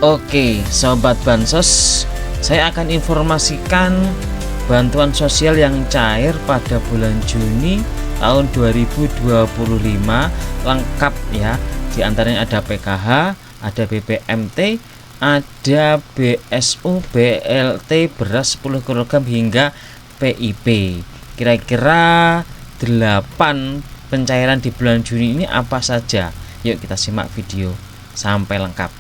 Oke, sobat bansos, saya akan informasikan bantuan sosial yang cair pada bulan Juni tahun 2025 lengkap ya. Di antaranya ada PKH, ada BPMT, ada BSU, BLT beras 10 kg hingga PIP. Kira-kira 8 pencairan di bulan Juni ini apa saja? Yuk kita simak video sampai lengkap.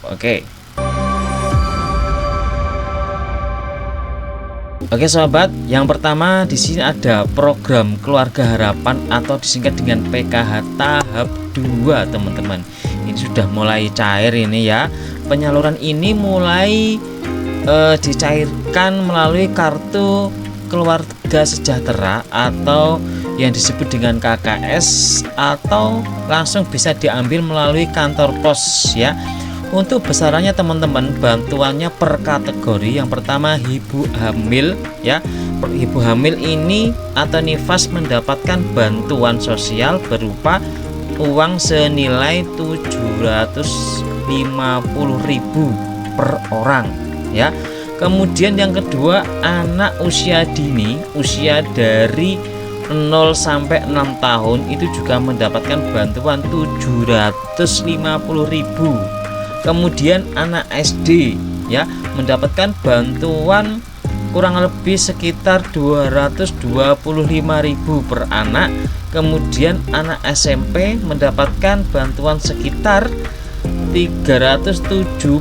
Oke sobat, yang pertama di sini ada program Keluarga Harapan atau disingkat dengan PKH tahap 2 teman-teman. Ini sudah mulai cair ini ya. Penyaluran ini mulai dicairkan melalui kartu keluarga sejahtera atau yang disebut dengan KKS, atau langsung bisa diambil melalui kantor pos ya. Untuk besarannya teman-teman, bantuannya per kategori. Yang pertama ibu hamil ya. Ibu hamil ini atau nifas mendapatkan bantuan sosial berupa uang senilai 750.000 per orang ya. Kemudian yang kedua, anak usia dini, usia dari 0 sampai 6 tahun itu juga mendapatkan bantuan 750.000. Kemudian anak SD ya mendapatkan bantuan kurang lebih sekitar 225.000 per anak. Kemudian anak SMP mendapatkan bantuan sekitar 375.000.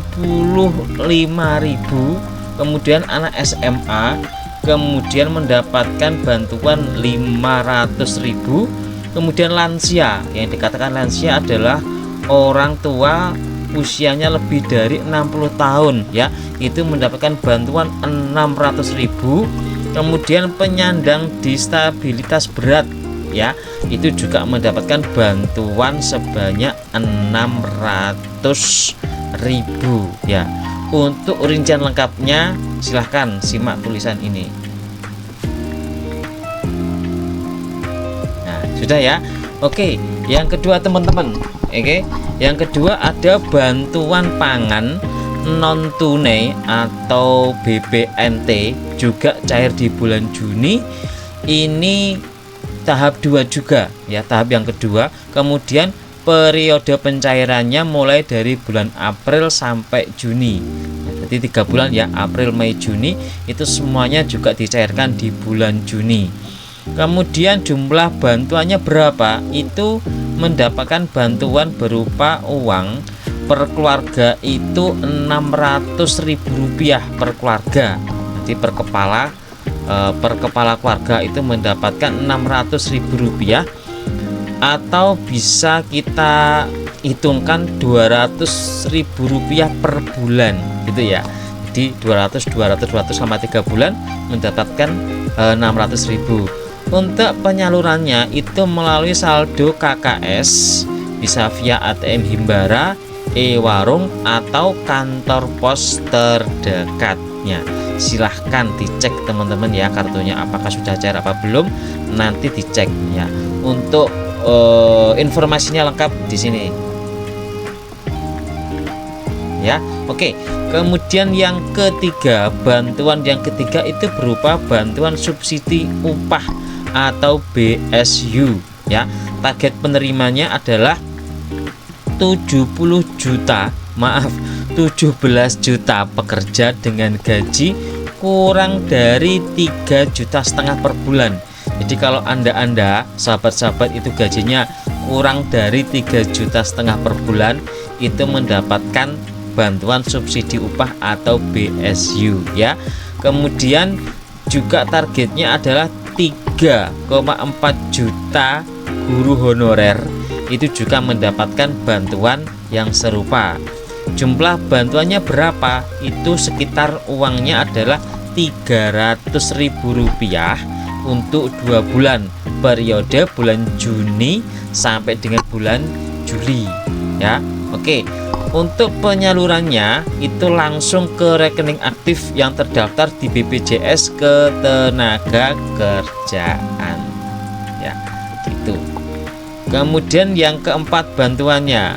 Kemudian anak SMA kemudian mendapatkan bantuan 500.000. Kemudian lansia, yang dikatakan lansia adalah orang tua usianya lebih dari 60 tahun ya, itu mendapatkan bantuan 600.000. Kemudian penyandang disabilitas berat ya, itu juga mendapatkan bantuan sebanyak 600.000 ya. Untuk rincian lengkapnya silahkan simak tulisan ini. Nah, sudah ya. Oke, yang kedua teman-teman. Oke, yang kedua ada bantuan pangan non tunai atau BPNT, juga cair di bulan Juni. Ini tahap 2 juga ya, tahap yang kedua. Kemudian periode pencairannya mulai dari bulan April sampai Juni. Jadi 3 bulan ya, April, Mei, Juni, itu semuanya juga dicairkan di bulan Juni. Kemudian jumlah bantuannya berapa? Itu mendapatkan bantuan berupa uang per keluarga itu Rp600.000 per keluarga. Nanti per kepala keluarga itu mendapatkan Rp600.000, atau bisa kita hitungkan Rp200.000 per bulan gitu ya. Jadi 200 selama 3 bulan mendapatkan 600.000. Untuk penyalurannya itu melalui saldo KKS, bisa via ATM Himbara, e-warung, atau kantor pos terdekatnya. Silahkan dicek teman-teman ya, kartunya apakah sudah cair apa belum, nanti dicek ya. Untuk informasinya lengkap di sini ya. Oke, kemudian yang ketiga, bantuan yang ketiga itu berupa bantuan subsidi upah atau BSU ya. Target penerimanya adalah 17 juta pekerja dengan gaji kurang dari 3,5 juta per bulan. Jadi kalau anda sahabat-sahabat itu gajinya kurang dari 3,5 juta per bulan, itu mendapatkan bantuan subsidi upah atau BSU ya. Kemudian juga targetnya adalah 3,4 juta guru honorer, itu juga mendapatkan bantuan yang serupa. Jumlah bantuannya berapa? Itu sekitar uangnya adalah Rp300.000 untuk 2 bulan, periode bulan Juni sampai dengan bulan Juli ya. Oke, untuk penyalurannya itu langsung ke rekening aktif yang terdaftar di BPJS Ketenagakerjaan ya, gitu. Kemudian yang keempat bantuannya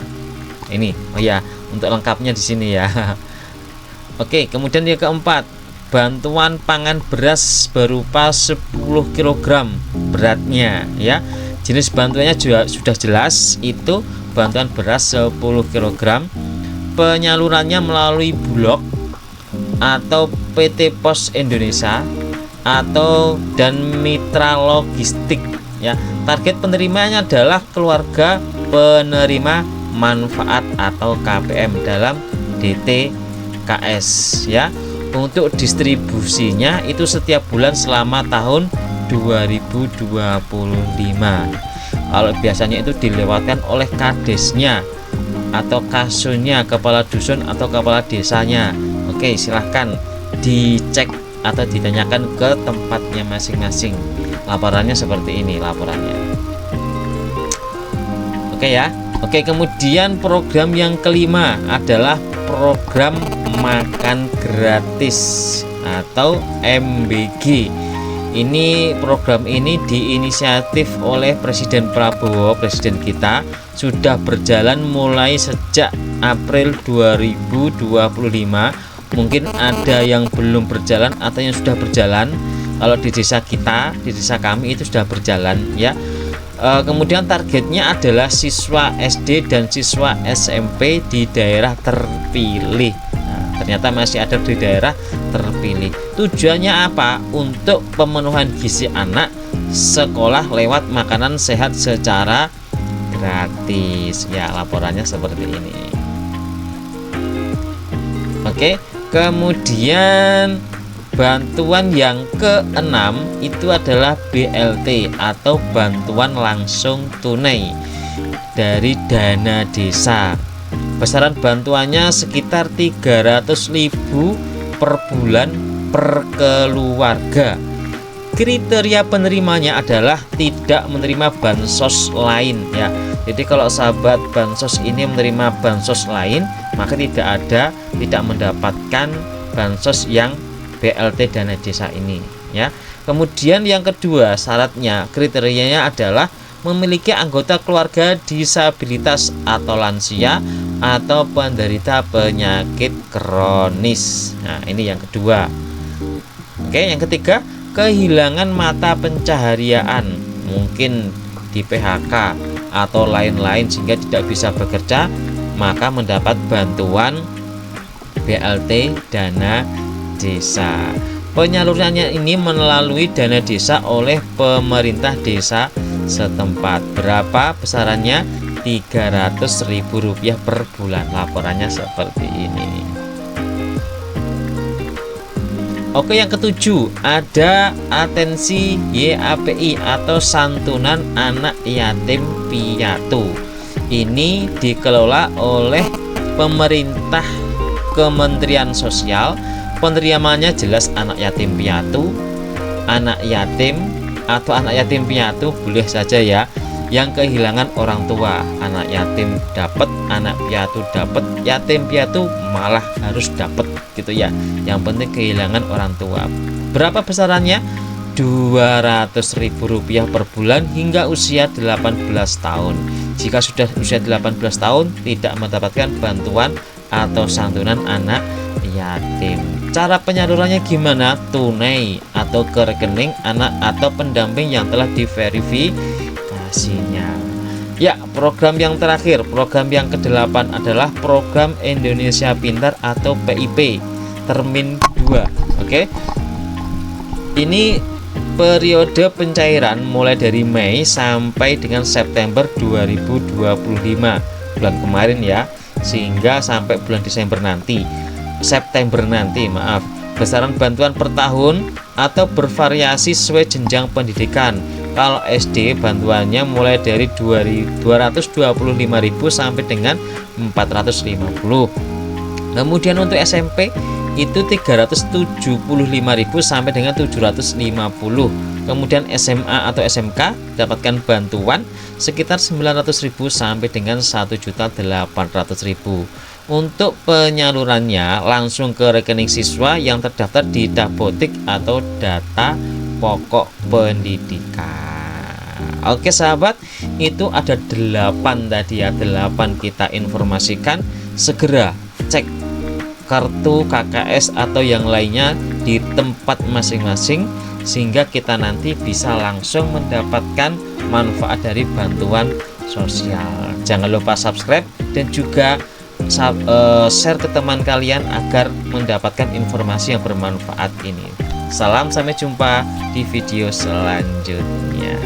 ini, oh ya, untuk lengkapnya di sini ya. Oke, kemudian yang keempat, bantuan pangan beras berupa 10 kg beratnya ya. Jenis bantuannya juga sudah jelas, itu bantuan beras 10 kg. Penyalurannya melalui Bulog atau PT Pos Indonesia atau dan mitra logistik ya. Target penerimanya adalah keluarga penerima manfaat atau KPM dalam DTKS ya. Untuk distribusinya itu setiap bulan selama tahun 2025. Kalau biasanya itu dilewatkan oleh kadesnya atau kasunnya, kepala dusun atau kepala desanya. Oke, silahkan dicek atau ditanyakan ke tempatnya masing-masing. Laporannya seperti ini laporannya. Oke ya. Oke, kemudian program yang kelima adalah program makan gratis atau MBG. Ini program ini diinisiatif oleh Presiden Prabowo, presiden kita, sudah berjalan mulai sejak April 2025. Mungkin ada yang belum berjalan atau yang sudah berjalan. Kalau di desa kita, di desa kami itu sudah berjalan ya. Kemudian targetnya adalah siswa SD dan siswa SMP di daerah terpilih. Nah, ternyata masih ada di daerah terpilih. Tujuannya apa? Untuk pemenuhan gizi anak sekolah lewat makanan sehat secara gratis. Ya, laporannya seperti ini. Oke, kemudian bantuan yang keenam itu adalah BLT atau bantuan langsung tunai dari dana desa. Besaran bantuannya sekitar 300.000 per bulan per keluarga. Kriteria penerimanya adalah tidak menerima bansos lain ya. Jadi kalau sahabat bansos ini menerima bansos lain, maka tidak mendapatkan bansos yang BLT dana desa ini ya. Kemudian yang kedua, syaratnya kriterianya adalah memiliki anggota keluarga disabilitas atau lansia atau penderita penyakit kronis. Nah, ini yang kedua. Oke, yang ketiga, kehilangan mata pencaharian, mungkin di PHK atau lain-lain sehingga tidak bisa bekerja, maka mendapat bantuan BLT dana desa. Penyalurannya ini melalui dana desa oleh pemerintah desa setempat. Berapa besarannya? Rp300.000 per bulan. Laporannya seperti ini. Oke, yang ketujuh ada atensi YAPI atau santunan anak yatim piatu. Ini dikelola oleh pemerintah Kementerian Sosial. Penerimaannya jelas anak yatim piatu, anak yatim atau anak yatim piatu boleh saja ya, yang kehilangan orang tua. Anak yatim dapat, anak piatu dapat, yatim piatu malah harus dapat gitu ya. Yang penting kehilangan orang tua. Berapa besarannya? Rp200.000 per bulan hingga usia 18 tahun. Jika sudah usia 18 tahun tidak mendapatkan bantuan atau santunan anak yatim. Cara penyalurannya gimana? Tunai atau ke rekening anak atau pendamping yang telah diverifikasinya. Ya, program yang terakhir, program yang ke-8 adalah program Indonesia Pintar atau PIP Termin 2. Oke. Ini periode pencairan mulai dari Mei sampai dengan September 2025, bulan kemarin ya, sehingga sampai bulan September nanti, besaran bantuan per tahun atau bervariasi sesuai jenjang pendidikan. Kalau SD bantuannya mulai dari 225.000 sampai dengan 450. Kemudian untuk SMP itu 375.000 sampai dengan 750. Kemudian SMA atau SMK dapatkan bantuan sekitar 900.000 sampai dengan 1.800.000. Untuk penyalurannya langsung ke rekening siswa yang terdaftar di Dapodik atau data pokok pendidikan. Oke sahabat, itu ada 8 tadi ya, 8 kita informasikan. Segera cek kartu KKS atau yang lainnya di tempat masing-masing, sehingga kita nanti bisa langsung mendapatkan manfaat dari bantuan sosial. Jangan lupa subscribe dan juga share ke teman kalian agar mendapatkan informasi yang bermanfaat ini. Salam, sampai jumpa di video selanjutnya.